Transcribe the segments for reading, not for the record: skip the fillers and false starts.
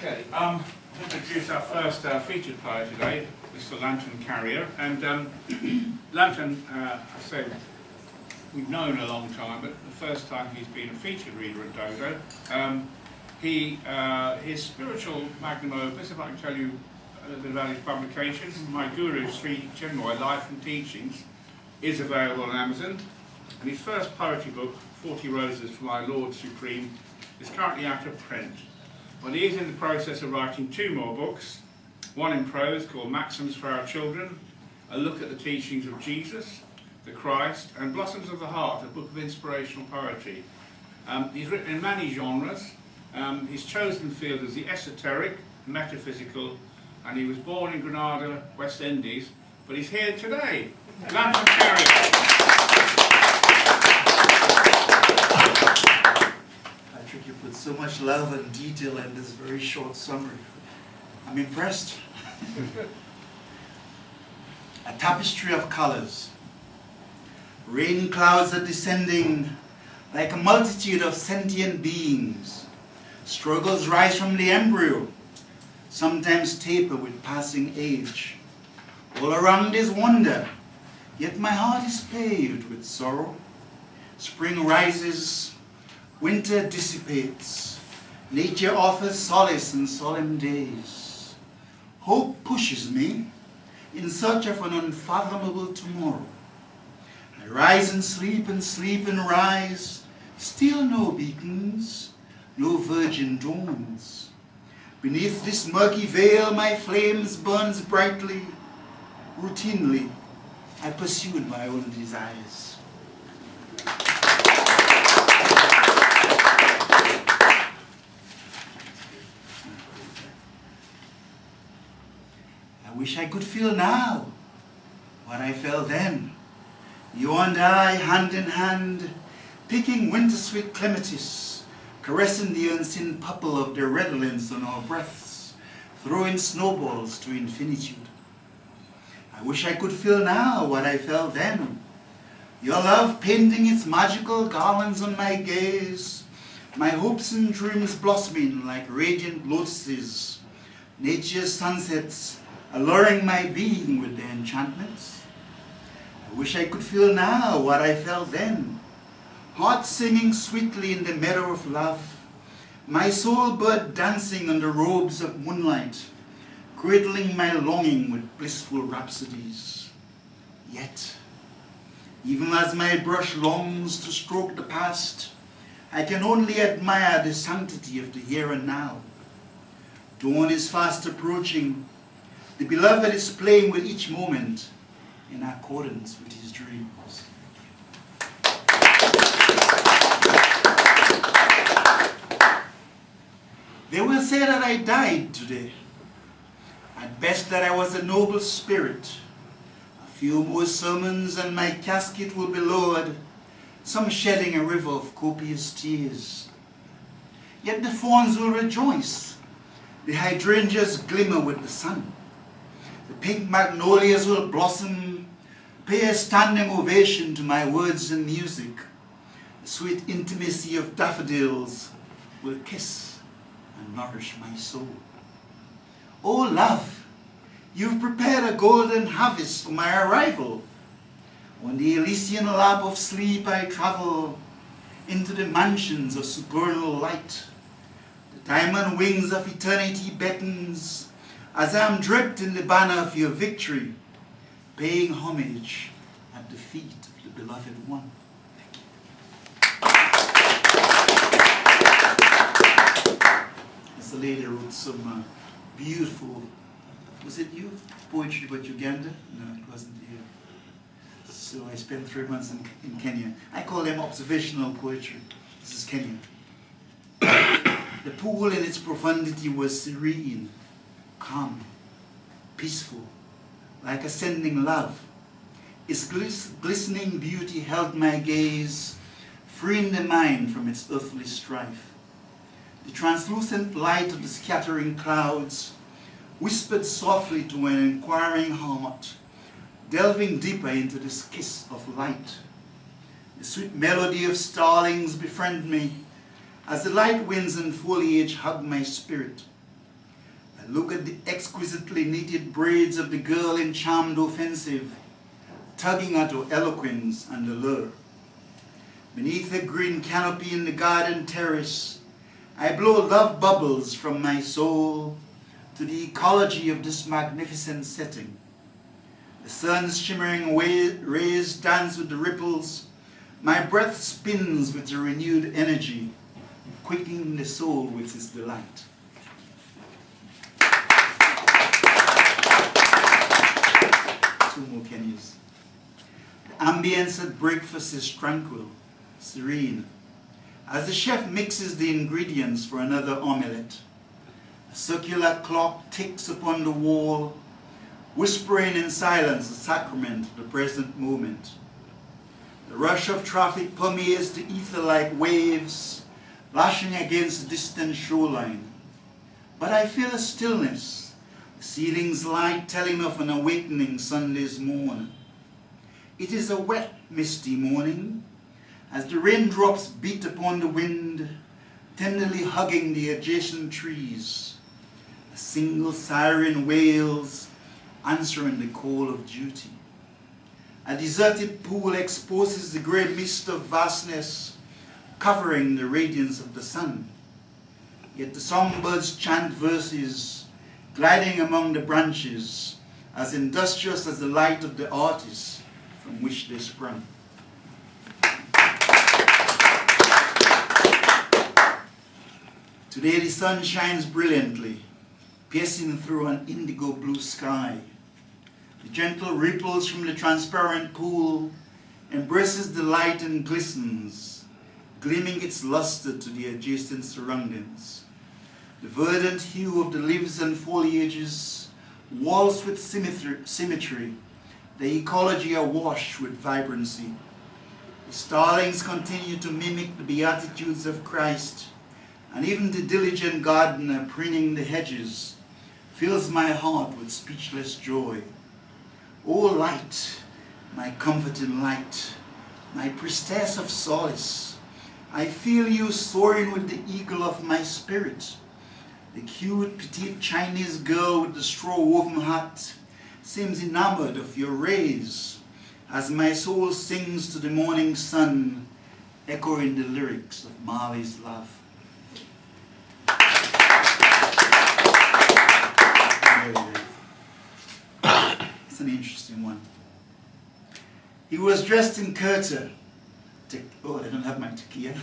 Okay, I'll introduce our first featured poet today, Mr. Lantern Carrier. And Lantern, I say, we've known a long time, but the first time he's been a featured reader at DODO. His spiritual magnum opus, if I can tell you a little bit about his publications, My Guru's Three Chinmoy Life and Teachings, is available on Amazon. And his first poetry book, 40 Roses for My Lord Supreme, is currently out of print. But he is in the process of writing two more books, one in prose called Maxims for Our Children, a look at the teachings of Jesus, the Christ, and Blossoms of the Heart, a book of inspirational poetry. He's written in many genres. His chosen field is the esoteric, metaphysical, and he was born in Granada, West Indies, but he's here today. Lantern Carrier. Patrick, you put so much love and detail in this very short summary. I'm impressed. A tapestry of colors. Rain clouds are descending like a multitude of sentient beings. Struggles rise from the embryo, sometimes taper with passing age. All around is wonder, yet my heart is paved with sorrow. Spring rises, winter dissipates. Nature offers solace in solemn days. Hope pushes me in search of an unfathomable tomorrow. I rise and sleep and rise. Still no beacons, no virgin dawns. Beneath this murky veil my flames burns brightly. Routinely, I pursued my own desires. I wish I could feel now what I felt then. You and I, hand in hand, picking winter-sweet clematis, caressing the unseen purple of their redolence on our breaths, throwing snowballs to infinitude. I wish I could feel now what I felt then. Your love painting its magical garlands on my gaze, my hopes and dreams blossoming like radiant lotuses, nature's sunsets alluring my being with their enchantments. I wish I could feel now what I felt then. Heart singing sweetly in the meadow of love, my soul bird dancing under robes of moonlight, cradling my longing with blissful rhapsodies. Yet, even as my brush longs to stroke the past, I can only admire the sanctity of the here and now. Dawn is fast approaching. The beloved is playing with each moment in accordance with his dreams. They will say that I died today. At best that I was a noble spirit. A few more sermons and my casket will be lowered, some shedding a river of copious tears. Yet the fawns will rejoice. The hydrangeas glimmer with the sun. The pink magnolias will blossom, pay a standing ovation to my words and music. The sweet intimacy of daffodils will kiss and nourish my soul. Oh love, you've prepared a golden harvest for my arrival. On the Elysian lap of sleep I travel into the mansions of supernal light. The diamond wings of eternity beckons as I am draped in the banner of your victory, paying homage at the feet of the beloved one. As the lady wrote some beautiful, was it you? Poetry about Uganda? No, it wasn't you. So I spent 3 months in Kenya. I call them observational poetry. This is Kenya. The pool in its profundity was serene, calm, peaceful, like ascending love. Its glistening beauty held my gaze, freeing the mind from its earthly strife. The translucent light of the scattering clouds whispered softly to an inquiring heart, delving deeper into this kiss of light. The sweet melody of starlings befriend me as the light winds and foliage hug my spirit. I look at the exquisitely knitted braids of the girl in charmed offensive, tugging at her eloquence and allure. Beneath the green canopy in the garden terrace, I blow love bubbles from my soul to the ecology of this magnificent setting. The sun's shimmering rays dance with the ripples. My breath spins with a renewed energy, quickening the soul with its delight. Two more Kenyas. The ambience at breakfast is tranquil, serene, as the chef mixes the ingredients for another omelette. A circular clock ticks upon the wall, whispering in silence the sacrament of the present moment. The rush of traffic permeates the ether like waves, lashing against the distant shoreline. But I feel a stillness, the ceiling's light telling of an awakening Sunday's morn. It is a wet, misty morning, as the raindrops beat upon the wind, tenderly hugging the adjacent trees. A single siren wails, answering the call of duty. A deserted pool exposes the grey mist of vastness, covering the radiance of the sun. Yet the songbirds chant verses, gliding among the branches, as industrious as the light of the artist from which they sprung. Today the sun shines brilliantly, piercing through an indigo blue sky. The gentle ripples from the transparent pool embraces the light and glistens, gleaming its luster to the adjacent surroundings. The verdant hue of the leaves and foliages waltz with symmetry, the ecology awash with vibrancy. The starlings continue to mimic the beatitudes of Christ, and even the diligent gardener pruning the hedges fills my heart with speechless joy. O light, my comforting light, my priestess of solace, I feel you soaring with the eagle of my spirit. The cute, petite Chinese girl with the straw-woven hat seems enamored of your rays, as my soul sings to the morning sun, echoing the lyrics of Marley's love. It's an interesting one. He was dressed in kurta. Oh, I don't have my takia.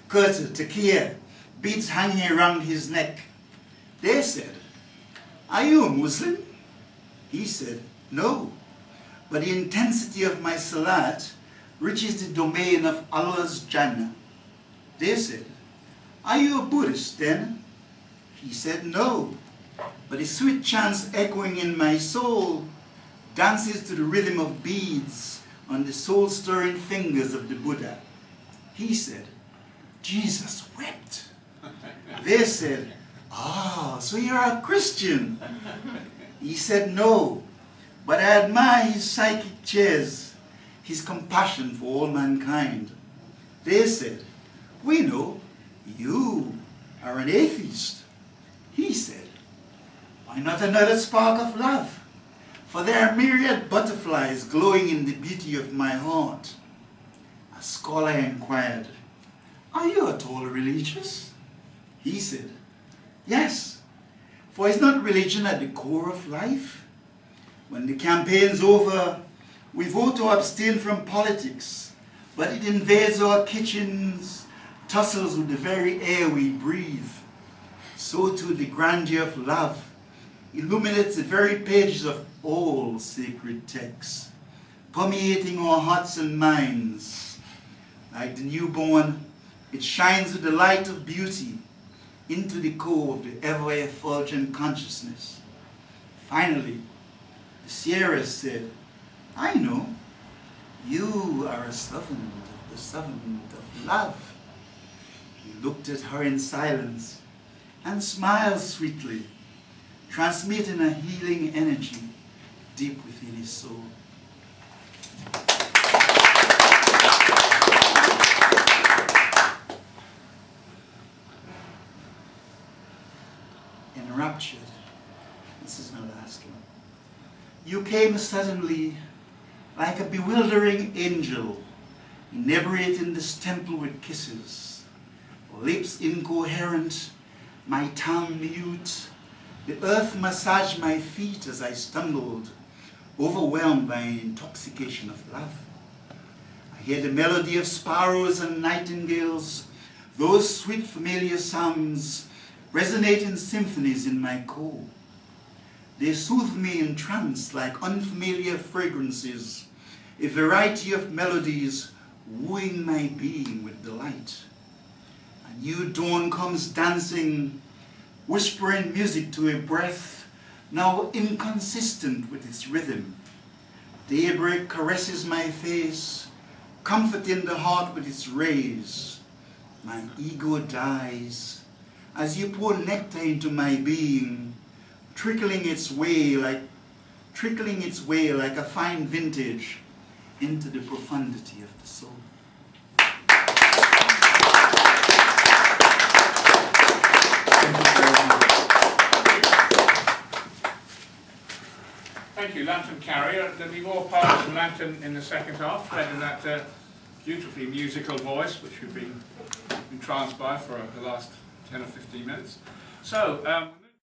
Kurta, takia, beads hanging around his neck. They said, "Are you a Muslim?" He said, "No, but the intensity of my salat reaches the domain of Allah's Jannah." They said, "Are you a Buddhist then?" He said, "No, but the sweet chants echoing in my soul dances to the rhythm of beads on the soul-stirring fingers of the Buddha." He said, "Jesus wept." They said, "Ah, so you're a Christian." He said, "No, but I admire his psychic cheers, his compassion for all mankind." They said, "We know you are an atheist." He said, "Why not another spark of love? For there are myriad butterflies glowing in the beauty of my heart." A scholar inquired, "Are you at all religious?" He said, "Yes, for is not religion at the core of life? When the campaign's over, we vote to abstain from politics, but it invades our kitchens, tussles with the very air we breathe. So too the grandeur of love illuminates the very pages of all sacred texts, permeating our hearts and minds. Like the newborn, it shines with the light of beauty into the core of the ever-effulgent consciousness. Finally, the Sierra said, "I know, you are a servant of the servant of love." He looked at her in silence and smiled sweetly, transmitting a healing energy deep within his soul. Enraptured This is my last one. You came suddenly, like a bewildering angel, inebriating this temple with kisses, lips incoherent, my tongue mute. The earth massaged my feet as I stumbled, overwhelmed by an intoxication of love. I hear the melody of sparrows and nightingales, those sweet familiar sounds resonate in symphonies in my core. They soothe me in trance like unfamiliar fragrances, a variety of melodies wooing my being with delight. A new dawn comes dancing, whispering music to a breath now inconsistent with its rhythm. Daybreak caresses my face, comforting the heart with its rays. My ego dies as you pour nectar into my being, trickling its way like a fine vintage into the profundity of the soul. Thank you, Lantern Carrier. There'll be more parts from Lantern in the second half, led in that beautifully musical voice, which we've been entranced by for the last 10 or 15 minutes. So.